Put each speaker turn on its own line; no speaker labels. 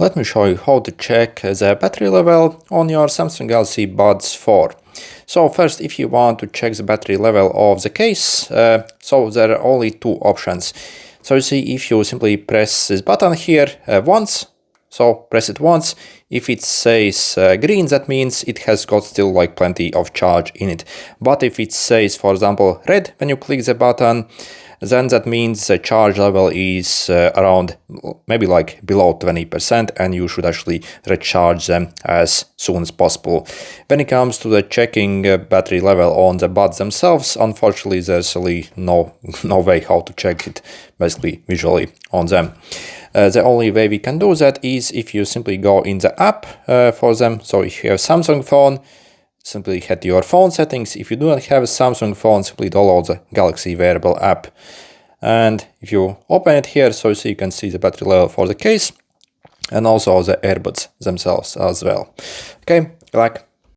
Let me show you how to check the battery level on your Samsung Galaxy Buds 4. So first, if you want to check the battery level of the case, so there are only two options. So you see, if you simply press this button here once, so press it once, if it says green, that means it has got still like plenty of charge in it. But if it says, for example, red when you click the button, then that means the charge level is around maybe like below 20%, and you should actually recharge them as soon as possible. When it comes to the checking battery level on the buds themselves, unfortunately there's really no way how to check it basically visually on them. The only way we can do that is if you simply go in the app for them. So if you have a Samsung phone, simply head to your phone settings. If you do not have a Samsung phone, simply download the Galaxy Wearable app. And if you open it here, so you can see the battery level for the case and also the earbuds themselves as well. Okay, good luck.